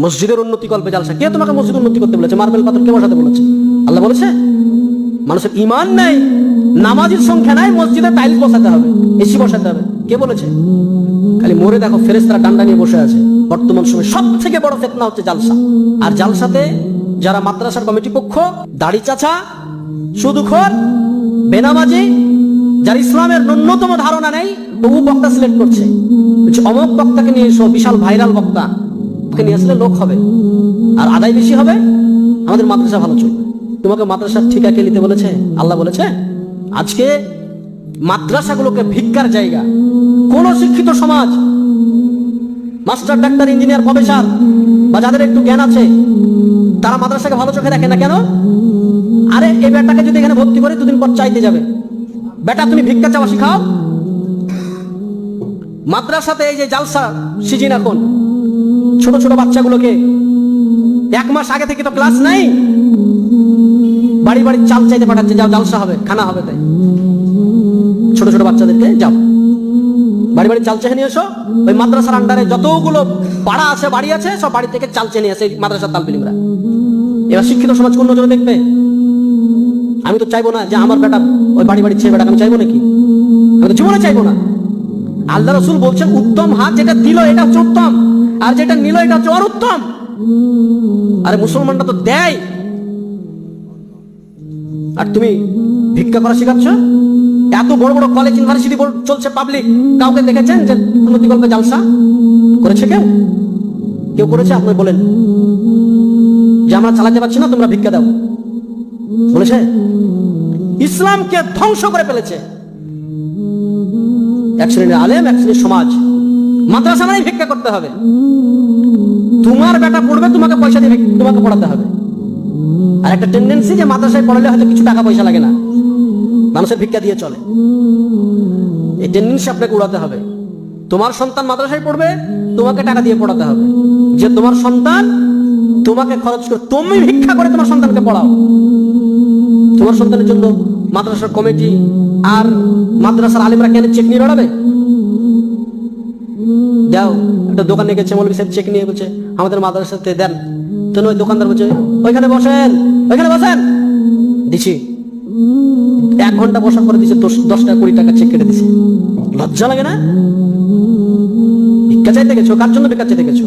মসজিদের উন্নতি কল্পে জালসা। কে তোমাকে মসজিদ উন্নতি করতে বলেছে? মার্বেল পাথর কে বসাতে বলেছে? আল্লাহ বলেছে? মানুষের ইমান নাই, নামাজের সংখ্যা নাই, মসজিদে টাইলস বসাতে হবে, এসি বসাতে হবে, কে বলেছে? খালি মরে দেখো ফেরেশতারা ডান্ডা নিয়ে বসে আছে। বর্তমান সময়ে সব থেকে বড় ফিতনা হচ্ছে জালসা। আর জালসাতে যারা মাদ্রাসার কমিটি পক্ষ, দাড়ি চাচা, সুদখোর, বেনামাজি, যার ইসলামের ন্যূনতম ধারণা নেই, তবু বক্তা সিলেক্ট করছে, অমুক বক্তাকে নিয়ে এসো, বিশাল ভাইরাল বক্তা, ওকে নিয়ে আসলে লোক হবে আর আদায় বেশি হবে, আমাদের মাদ্রাসা ভালো চলবে। তোমাকে মাদ্রাসার ঠিকা কে নিতে বলেছে? আল্লাহ বলেছে? আজকে মাদ্রাসাগুলোকে ভিক্ষার জায়গা। কোন শিক্ষিত সমাজ, মাস্টার, ডাক্তার, ইঞ্জিনিয়ার, প্রফেসর বা যাদের একটু জ্ঞান আছে, তারা মাদ্রাসাকে ভালো চোখে দেখে না কেন? আরে এই বেটাকে যদি এখানে ভর্তি করে, দুদিন পর চাইতে যাবে, বেটা তুমি ভিক্ষা চাওয়া শিখাও। মাদ্রাসাতে এই যে জালসা সিজন, এখন ছোট ছোট বাচ্চাগুলোকে 1 মাস আগে থেকে তো ক্লাস নাই, বাড়ি বাড়ি চাল চাইতে পাঠাচ্ছে, যাও জালসা হবে, খানা হবে। তাই ছোট ছোট বাচ্চাদেরকে যাও বাড়ি বাড়ি চাল চেয়ে নিয়ে এসো। ওই মাদ্রাসার আন্ডারে যতগুলো পাড়া আছে, বাড়ি আছে, সব বাড়ি থেকে চাল চেয়ে নিয়ে আসে মাদ্রাসার তালবিলিমরা। এবার শিক্ষিত সমাজ কোন নজরে দেখবে? আমি তো চাইবো না যে আমার বেটা ওই বাড়ি বাড়ি ছেলে বেটাকে আমি চাইবো নাকি? আমি তো জীবনে চাইবো না। আল্লাহ রাসূল বলছেন উত্তম হাত যেটা দিল এটা হচ্ছে উত্তম, আর যেটা নিল এটা হচ্ছে অনুত্তম। আরে মুসলমানরা তো দেয়, আর তুমি ভিক্ষা করা শেখাচ্ছ। এত বড় বড় কলেজ, ইউনিভার্সিটি চলছে পাবলিক, কাউকে দেখেছেন যে উন্নতি কল্পে জালসা করেছে? কেউ কেউ করেছে? আপনি বলেন যে আমরা চালাতে পারছি না, তোমরা ভিক্ষা দাও, বলেছে? ইসলামকে ধ্বংস করে ফেলেছে এক শ্রেণীর আলেম, এক শ্রেণীর সমাজ। মাদ্রাসা মানে ভিক্ষা করতে হবে। তোমার বেটা পড়বে, তোমাকে পয়সা দিয়ে তোমাকে পড়াতে হবে। আর একটা টেন্ডেন্সি যে মাদ্রাসায় পড়ালে হয়তো কিছু টাকা পয়সা লাগে না, মানুষের ভিক্ষা দিয়ে চলে। এই টেন্ডেন্সি আপনাকে উড়াতে হবে। তোমার সন্তান মাদ্রাসায় পড়বে, তোমাকে টাকা দিয়ে পড়াতে হবে। যে তোমার সন্তান তোমাকে খরচ করে, তুমি ভিক্ষা করে তোমার সন্তানকে পড়াও। তোমার সন্তানের জন্য মাদ্রাসার কমিটি আর মাদ্রাসার আলিমরা কেন চেক নিয়ে বেড়াবে? যাও একটা দোকানে গেছে, মৌলভী সাহেব চেক নিয়ে বলছে আমাদের মাদ্রাসাতে দেন। তো ওই দোকানদার বলছে ওইখানে বসেন, ওইখানে বসেন, দিছি। 1 ঘন্টা বসার পরে দিছে 10 টাকা 20 টাকা চেক কেটে দিছে। লজ্জা লাগে না? ভিক্ষা চাইতে গেছো, কার জন্য ভিক্ষা চাইতে গেছো?